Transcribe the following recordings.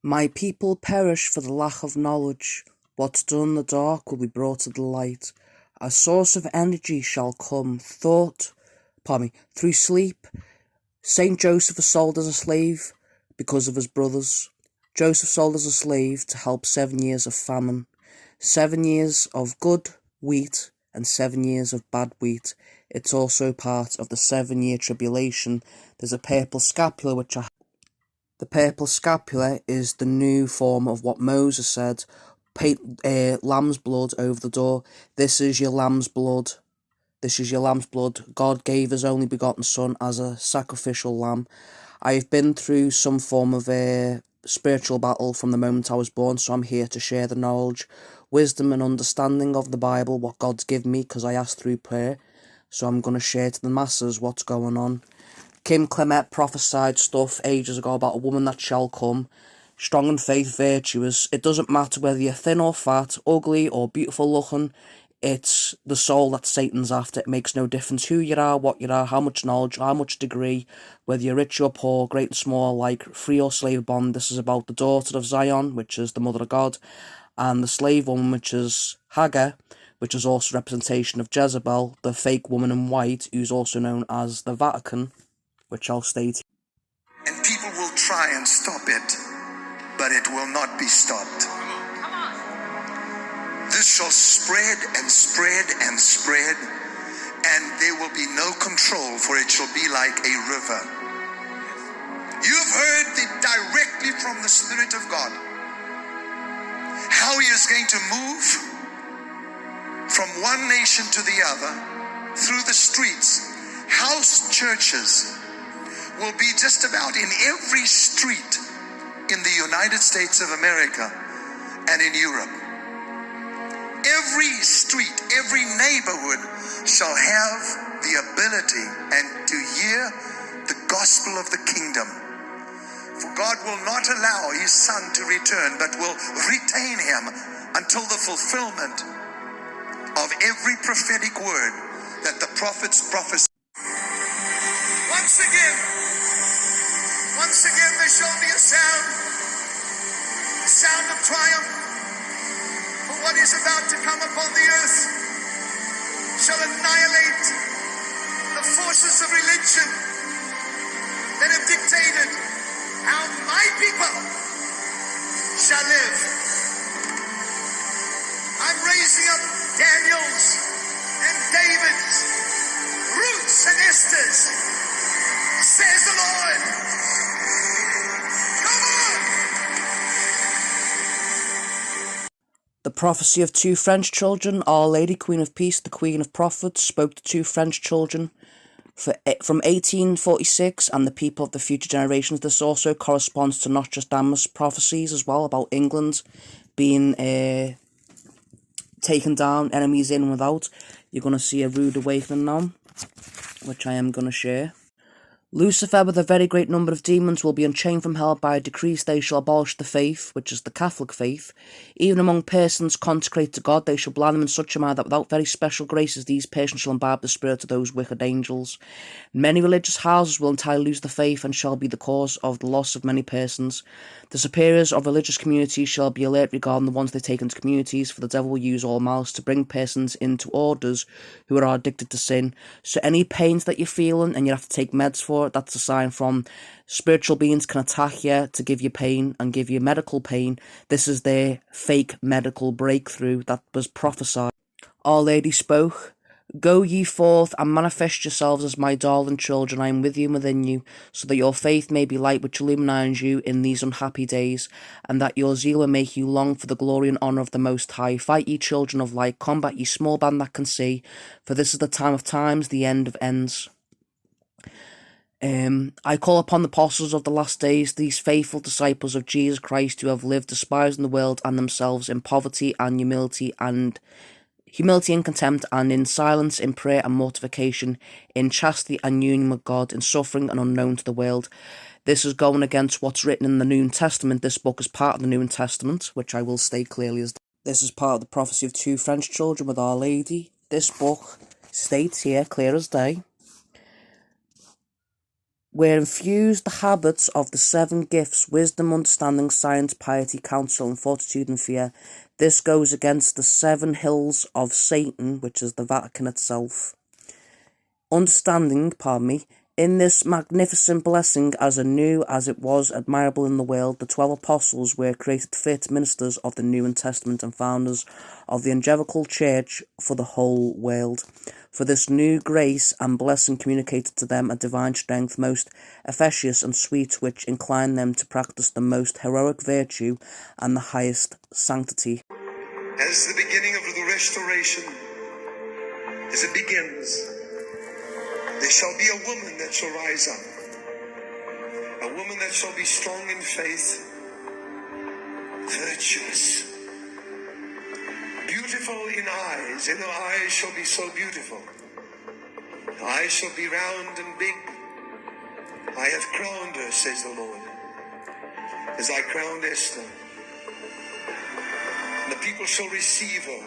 My people perish for the lack of knowledge. What's done in the dark will be brought to the light. A source of energy shall come through sleep. Saint Joseph was sold as a slave because of his brothers. Joseph sold as a slave to help 7 years of famine. 7 years of good wheat and 7 years of bad wheat. It's also part of the 7-year tribulation. There's a purple scapula The purple scapula is the new form of what Moses said, paint lamb's blood over the door. This is your lamb's blood. This is your lamb's blood. God gave his only begotten son as a sacrificial lamb. I've been through some form of a spiritual battle from the moment I was born, so I'm here to share the knowledge, wisdom and understanding of the Bible, what God's given me, because I asked through prayer. So I'm going to share to the masses what's going on. Kim Clement prophesied stuff ages ago about a woman that shall come, strong in faith, virtuous. It doesn't matter whether you're thin or fat, ugly or beautiful looking. It's the soul that Satan's after. It makes no difference who you are, what you are, how much knowledge, how much degree, whether you're rich or poor, great and small, like free or slave bond. This is about the daughter of Zion, which is the mother of God, and the slave woman, which is Hagar, which is also a representation of Jezebel, the fake woman in white, who's also known as the Vatican, which I'll state. And people will try and stop it, but it will not be stopped. This shall spread and spread and spread, and there will be no control, for it shall be like a river. You've heard directly from the Spirit of God how he is going to move from one nation to the other through the streets. House churches will be just about in every street in the United States of America and in Europe. Every street, every neighborhood shall have the ability and to hear the gospel of the kingdom. For God will not allow his son to return, but will retain him until the fulfillment of every prophetic word that the prophets prophesy. Once again there shall be a sound of triumph. For what is about to come upon the earth shall annihilate the forces of religion that have dictated how my people shall live. I'm raising up Daniels and Davids, Ruths and Esthers, says the Lord. Come on! The prophecy of two French children. Our Lady, Queen of Peace, the Queen of Prophets, spoke to two French children from 1846 and the people of the future generations. This also corresponds to Nostradamus prophecies as well about England being taken down, enemies in and without. You're going to see a rude awakening now, which I am going to share. Lucifer, with a very great number of demons, will be unchained from hell by a decree. They shall abolish the faith, which is the Catholic faith. Even among persons consecrated to God, they shall blind them in such a manner that without very special graces, these persons shall imbibe the spirit of those wicked angels. Many religious houses will entirely lose the faith and shall be the cause of the loss of many persons. The superiors of religious communities shall be alert regarding the ones they take into communities, for the devil will use all malice to bring persons into orders who are addicted to sin. So any pains that you're feeling and you have to take meds for it, that's a sign from spiritual beings can attack you to give you pain and give you medical pain. This is their fake medical breakthrough that was prophesied. Our Lady spoke, "Go ye forth and manifest yourselves as my darling children. I am with you and within you, so that your faith may be light which illumines you in these unhappy days, and that your zeal will make you long for the glory and honour of the Most High. Fight ye children of light, combat ye small band that can see, for this is the time of times, the end of ends." I call upon the apostles of the last days, these faithful disciples of Jesus Christ who have lived despising the world and themselves in poverty and humility and contempt, and in silence, in prayer and mortification, in chastity and union with God, in suffering and unknown to the world. This is going against what's written in the New Testament. This book is part of the New Testament, which I will state clearly as this is part of the prophecy of two French children with Our Lady. This book states here, clear as day, were infused the habits of the 7 gifts: wisdom, understanding, science, piety, counsel, and fortitude and fear. This goes against the 7 hills of Satan, which is the Vatican itself. Understanding, in this magnificent blessing, as anew as it was admirable in the world, the 12 apostles were created fit ministers of the New Testament and founders of the evangelical church for the whole world. For this new grace and blessing communicated to them a divine strength most efficacious and sweet, which inclined them to practice the most heroic virtue and the highest sanctity. As the beginning of the restoration, as it begins, there shall be a woman that shall rise up, a woman that shall be strong in faith, virtuous, beautiful in eyes, and her eyes shall be so beautiful. Her eyes shall be round and big. I have crowned her, says the Lord, as I crowned Esther. And the people shall receive her,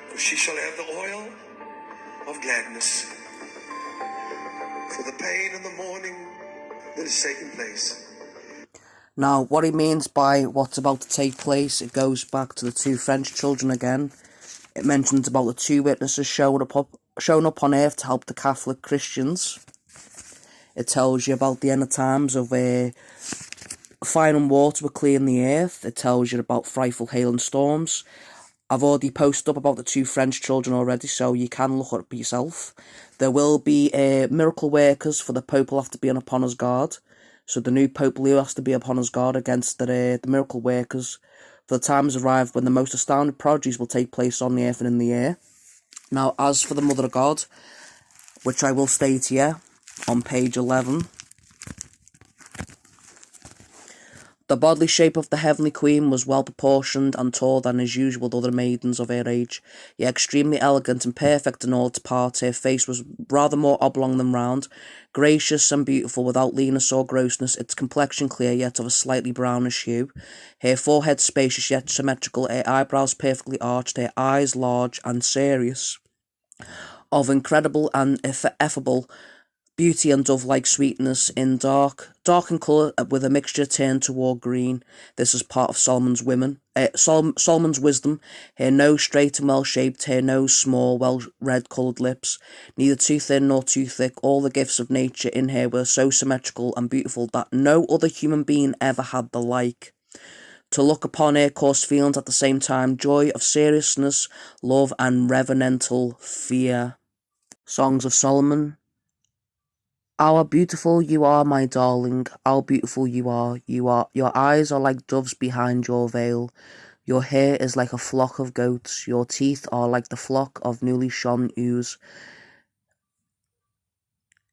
for she shall have the oil of gladness for the pain and the mourning that is taking place. Now, what he means by what's about to take place, it goes back to the 2 French children again. It mentions about the 2 witnesses shown up on earth to help the Catholic Christians. It tells you about the end times of fire and water will clear the earth. It tells you about frightful hail and storms. I've already posted up about the 2 French children already, so you can look it up yourself. There will be miracle workers, for the Pope will have to be upon his guard. So the new Pope Leo has to be upon his guard against the miracle workers. For the time has arrived when the most astounding prodigies will take place on the earth and in the air. Now, as for the Mother of God, which I will state here on page 11, the bodily shape of the heavenly queen was well proportioned and taller than is usual with other maidens of her age, yet extremely elegant and perfect in all its parts. Her face was rather more oblong than round, gracious and beautiful without leanness or grossness, its complexion clear yet of a slightly brownish hue, her forehead spacious yet symmetrical, her eyebrows perfectly arched, her eyes large and serious, of incredible and effable beauty and dove-like sweetness, in dark in colour with a mixture turned toward green. This is part of Solomon's wisdom. Her nose straight and well-shaped, her nose small, well-red coloured lips, neither too thin nor too thick. All the gifts of nature in her were so symmetrical and beautiful that no other human being ever had the like. To look upon her caused feelings at the same time, joy of seriousness, love, and reverential fear. Songs of Solomon. How beautiful you are, my darling, how beautiful you are. Your eyes are like doves behind your veil. Your hair is like a flock of goats. Your teeth are like the flock of newly shone ewes.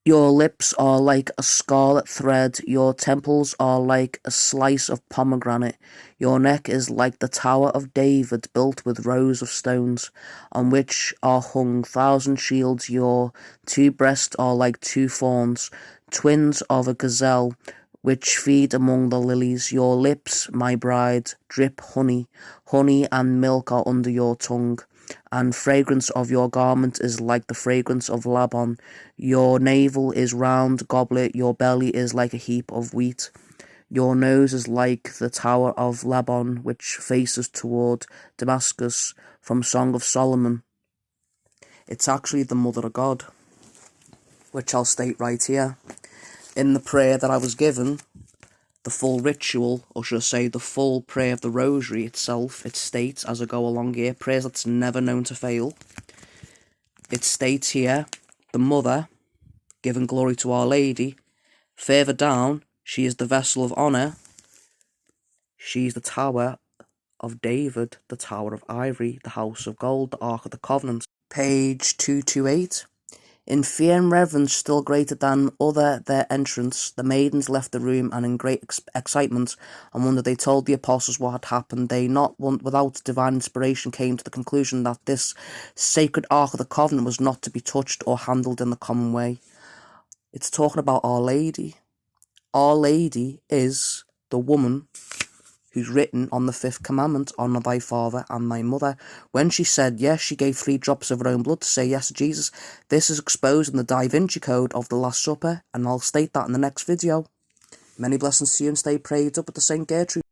Your lips are like a scarlet thread. Your temples are like a slice of pomegranate. Your neck is like the Tower of David, built with rows of stones, on which are hung 1,000 shields. Your 2 breasts are like 2 fawns, twins of a gazelle, which feed among the lilies. Your lips, my bride, drip honey. Honey and milk are under your tongue, and fragrance of your garment is like the fragrance of Lebanon. Your navel is round goblet, your belly is like a heap of wheat. Your nose is like the tower of Lebanon, which faces toward Damascus. From Song of Solomon. It's actually the Mother of God, which I'll state right here. In the prayer that I was given, the full ritual, or should I say the full prayer of the rosary itself, it states as I go along here, prayers that's never known to fail. It states here, the Mother, giving glory to Our Lady. Further down, she is the vessel of honour. She is the Tower of David, the Tower of Ivory, the House of Gold, the Ark of the Covenant. Page 228. In fear and reverence still greater than other their entrance, the maidens left the room, and in great excitement and wonder they told the apostles what had happened. They, not without divine inspiration, came to the conclusion that this sacred Ark of the Covenant was not to be touched or handled in the common way. It's talking about Our Lady. Our Lady is the woman who's written on the 5th commandment, honour thy father and thy mother. When she said yes, she gave 3 drops of her own blood to say yes to Jesus. This is exposed in the Da Vinci Code of the Last Supper, and I'll state that in the next video. Many blessings to you and stay prayed up at the St. Gertrude.